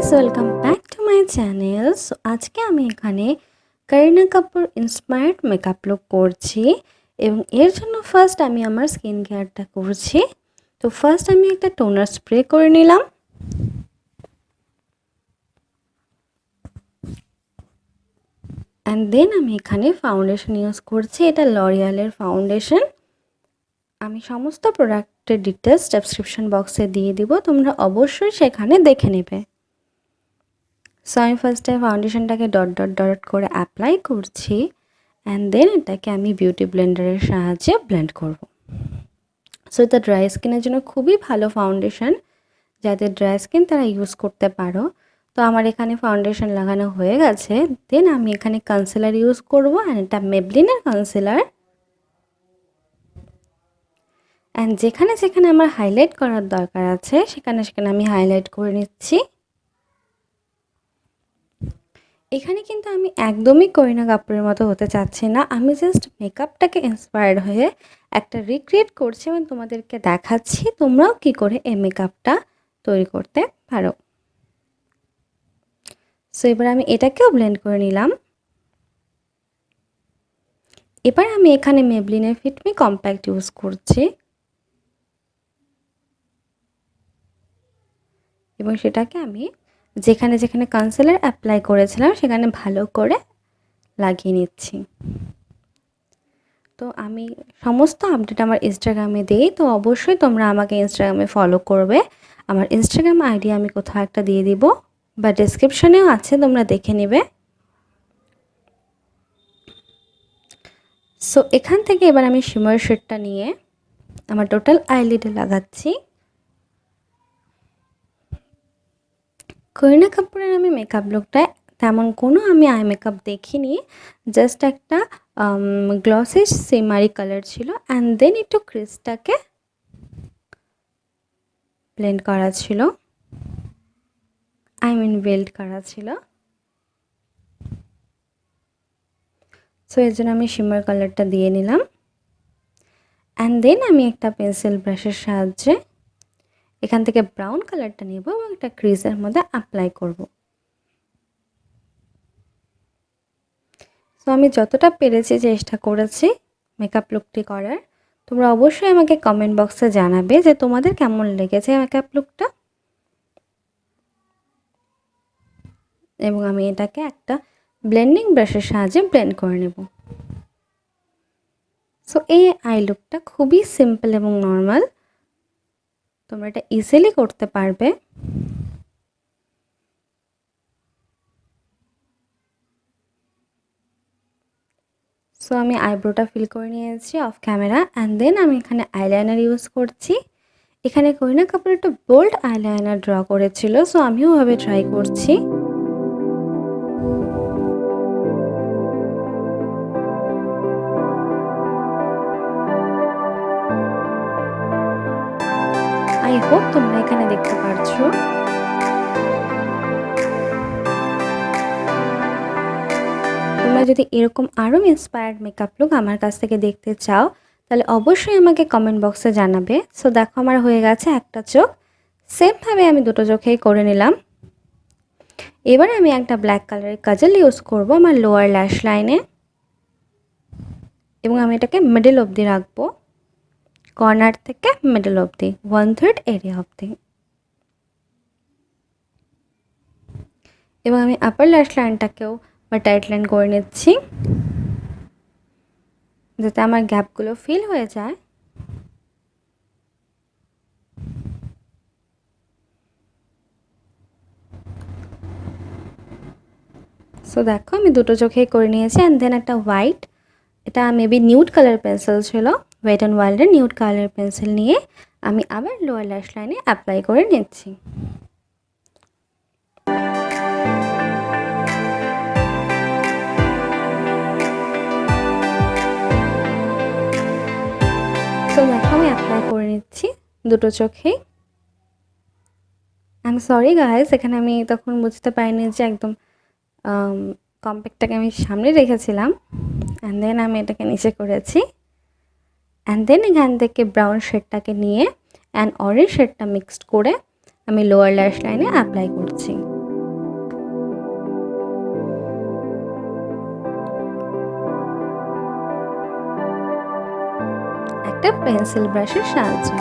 Guys, welcome back to my channel. So আজকে আমি এখানে Kareena Kapoor inspired makeup look করছি এবং এর জন্য ফার্স্ট আমি আমার স্কিন কেয়ারটা করছি। তো ফার্স্ট আমি একটা টোনার স্প্রে করে নিলাম। অ্যান্ড দেন আমি এখানে ফাউন্ডেশন ইউজ করছি, এটা লরিয়ালের ফাউন্ডেশন। আমি সমস্ত প্রোডাক্টের ডিটেলস ডেসক্রিপশন বক্সে দিয়ে দিব, তোমরা অবশ্যই সেখানে দেখে নেবে। সো আমি ফার্স্টে ফাউন্ডেশনটাকে ডট ডট ডট করে অ্যাপ্লাই করছি অ্যান্ড দেন এটাকে আমি বিউটি ব্লেন্ডারের সাহায্যে ব্লেন্ড করব। সো এটা ড্রাই স্কিনের জন্য খুবই ভালো ফাউন্ডেশন, যাদের ড্রাই স্কিন তারা ইউজ করতে পারো। তো আমার এখানে ফাউন্ডেশন লাগানো হয়ে গেছে। দেন আমি এখানে কনসিলার ইউজ করব অ্যান্ড এটা মেবলিনের কনসিলার। অ্যান্ড যেখানে যেখানে আমার হাইলাইট করার দরকার আছে সেখানে সেখানে আমি হাইলাইট করে নিচ্ছি। এখানে কিন্তু আমি একদমই করিনা কাপুরের মতো হতে চাচ্ছি না, আমি জাস্ট মেকআপটাকে ইন্সপায়ার্ড হয়ে একটা রিক্রিয়েট করছি এবং তোমাদেরকে দেখাচ্ছি তোমরাও কি করে এই মেকআপটা তৈরি করতে পারো। সো এবার আমি এটাকেও ব্লেন্ড করে নিলাম। এবার আমি এখানে মেবলিনের ফিট মি কম্প্যাক্ট ইউজ করছি এবং সেটাকে আমি যেখানে যেখানে কনসিলার অ্যাপ্লাই করেছিলাম সেখানে ভালো করে লাগিয়ে নিচ্ছি। তো আমি সমস্ত আপডেট আমার ইনস্টাগ্রামে দিই, তো অবশ্যই তোমরা আমাকে ইনস্টাগ্রামে ফলো করবে। আমার ইনস্টাগ্রাম আইডি আমি কোথাও একটা দিয়ে দিব বা ডেসক্রিপশনেও আছে, তোমরা দেখে নেবে। সো এখান থেকে এবার আমি শিমার শেডটা নিয়ে আমার টোটাল আইলিডে লাগাচ্ছি। করিনা কাপুরের আমি মেকআপ লুকটায় তেমন কোনো আমি আই মেকআপ দেখিনি, জাস্ট একটা গ্লসি সিমারি কালার ছিল অ্যান্ড দেন একটু ক্রিসটাকে ব্লেন্ড করা ছিল, বেল্ট করা ছিল। সো এর জন্য আমি শিমার কালারটা দিয়ে নিলাম অ্যান্ড দেন আমি একটা পেন্সিল ব্রাশের সাহায্যে এখান থেকে ব্রাউন কালারটা নেব এবং একটা ক্রিজের মধ্যে অ্যাপ্লাই করব। সো আমি যতটা পেরেছি চেষ্টা করেছি মেকআপ লুকটি করার। তোমরা অবশ্যই আমাকে কমেন্ট বক্সে জানাবে যে তোমাদের কেমন লেগেছে মেকআপ লুকটা। এবং আমি এটাকে একটা ব্লেন্ডিং ব্রাশের সাহায্যে ব্লেন্ড করে নেব। সো এই আই লুকটা খুবই সিম্পল এবং নর্মাল, তোমরা এটা ইজিলি করতে পারবে। সো আমি আইব্রোটা ফিল করে নিয়েছি অফ ক্যামেরা অ্যান্ড দেন আমি এখানে আইলাইনার ইউজ করছি। এখানে করিনা কাপুর একটু বোল্ড আইলাইনার ড্র করেছিল, সো আমিও ওভাবে ট্রাই করছি। আই হোপ তোমরা এখানে দেখতে পারছো। তোমরা যদি এরকম আরও ইন্সপায়ার্ড মেকআপ লুক আমার কাছ থেকে দেখতে চাও তাহলে অবশ্যই আমাকে কমেন্ট বক্সে জানাবে। সো দেখো আমার হয়ে গেছে একটা চোখ, সেমভাবে আমি দুটো চোখেই করে নিলাম। এবার আমি একটা ব্ল্যাক কালারের কাজল ইউজ করব আমার লোয়ার ল্যাশ লাইনে এবং আমি এটাকে মিডল অবধি রাখবো, কর্নার থেকে মিডল অবধি, 1/3 এরিয়া অবধি। এবং আমি আপার ল্যাশ লাইনটাকেও বা টাইট লাইন করে নিচ্ছি যাতে আমার গ্যাপগুলো ফিল হয়ে যায়। সো দেখো আমি দুটো চোখেই করে নিয়েছি অ্যান্ড দেন একটা হোয়াইট, এটা মেবি নিউড কালার পেন্সিল ছিল, ওয়েট অ্যান্ড ওয়াইল্ডের নিউড কালার পেন্সিল নিয়ে আমি আবার লোয়ার ল্যাশ লাইনে অ্যাপ্লাই করে নিচ্ছি। সো দেখো আমি অ্যাপ্লাই করে নিচ্ছি দুটো চোখেই। আই এম সরি গাইস, এখানে আমি তখন বুঝতে পারিনি যে একদম কম্প্যাক্টটাকে আমি সামনে রেখেছিলাম অ্যান্ড দেন আমি এটাকে নিচে করেছি অ্যান্ড দেন এখান থেকে ব্রাউন শেডটাকে নিয়ে অ্যান্ড অরেঞ্জ শেডটা মিক্সড করে আমি লোয়ার ল্যাশ লাইনে অ্যাপ্লাই করছি। একটা পেন্সিল ব্রাশের সাহায্যে।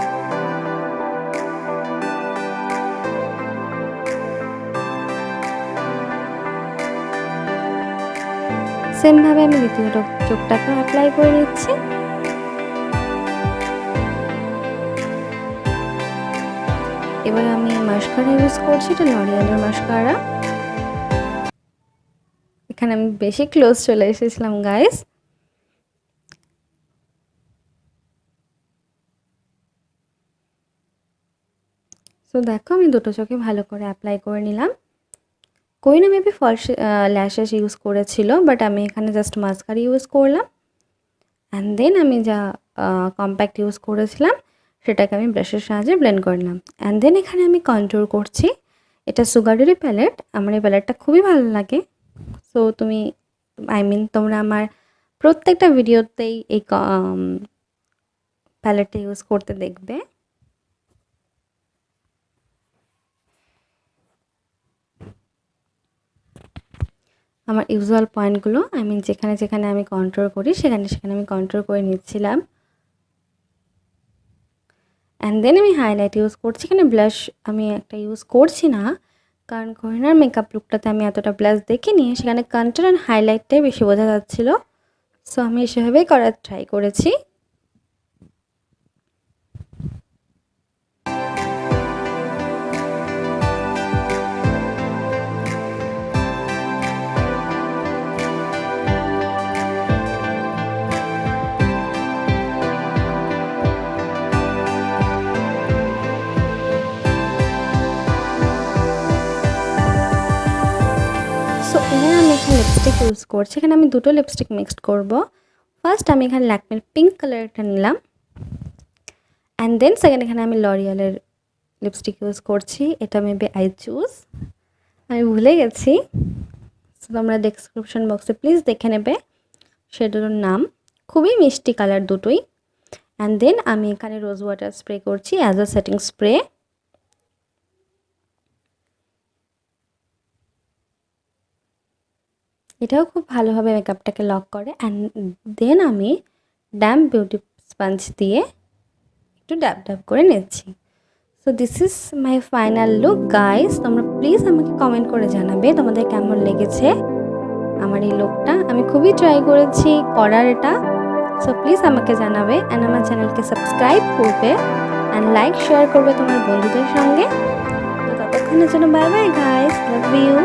সেম ভাবে আমি দ্বিতীয় চোখটাকে অ্যাপ্লাই করে নিচ্ছি। এবার আমি মাস্কারা ইউজ করছি, এটা লরিয়ালের মাস্কারা। এখানে আমি বেশি ক্লোজ চলে এসেছিলাম গাইস। তো দেখো আমি দুটো চোখে ভালো করে অ্যাপ্লাই করে নিলাম। কোরিনা মেবি ফলস ল্যাশেস ইউজ করেছিল, বাট আমি এখানে জাস্ট মাস্কারা ইউজ করলাম। অ্যান্ড দেন আমি যা কম্প্যাক্ট ইউজ করেছিলাম সেটাকে আমি ব্রাশের সাহায্যে ব্লেন্ড করলাম। অ্যান্ড দেন এখানে আমি কন্ট্রোল করছি। এটা সুগারেরই প্যালেট, আমার এই প্যালেটটা খুবই ভালো লাগে। সো তুমি তোমরা আমার প্রত্যেকটা ভিডিওতেই এই প্যালেটটা ইউজ করতে দেখবে। আমার ইউজুয়াল পয়েন্টগুলো যেখানে যেখানে আমি কন্ট্রোল করি সেখানে সেখানে আমি কন্ট্রোল করে নিচ্ছিলাম। অ্যান্ড দেন আমি হাইলাইট ইউজ করছি। এখানে ব্লাশ আমি একটা ইউজ করছি না, কারণ কোরিনার মেকআপ লুকটাতে আমি এতটা ব্লাশ দেখিনি, সেখানে কন্ট্রোল অ্যান্ড হাইলাইটটাই বেশি বোঝা যাচ্ছিলো। সো আমি সেভাবেই করার ট্রাই করেছি। সো এখানে আমি এখানে লিপস্টিক ইউজ করছি। এখানে আমি দুটো লিপস্টিক মিক্সড করব। ফার্স্ট আমি এখানে ল্যাকমের পিঙ্ক কালারটা নিলাম, অ্যান্ড দেন সেকেন্ড এখানে আমি লরিয়ালের লিপস্টিক ইউজ করছি। এটা মেবি আই চুজ, আমি ভুলে গেছি। সো তোমরা ডেসক্রিপশন বক্সে প্লিজ দেখে নেবে সেটার নাম। খুবই মিষ্টি কালার দুটোই। অ্যান্ড দেন আমি এখানে রোজ ওয়াটার স্প্রে করছি অ্যাজ আ সেটিং স্প্রে। এটাও খুব ভালোভাবে মেকআপটাকে লক করে। অ্যান্ড দেন আমি ড্যাম্প বিউটি স্পঞ্জ দিয়ে একটু ড্যাব ড্যাব করে নিচ্ছি। So this is my final look guys. তোমরা প্লিজ আমাকে কমেন্ট করে জানাবে তোমাদের কেমন লেগেছে আমার এই লুকটা। আমি খুবই ট্রাই করেছি করার এটা। সো প্লিজ আমাকে জানাবে, অ্যান্ড আমার চ্যানেলকে সাবস্ক্রাইব করবে অ্যান্ড লাইক শেয়ার করবে তোমার বন্ধুদের সঙ্গে। তো ততক্ষণের জন্য bye bye guys, love you.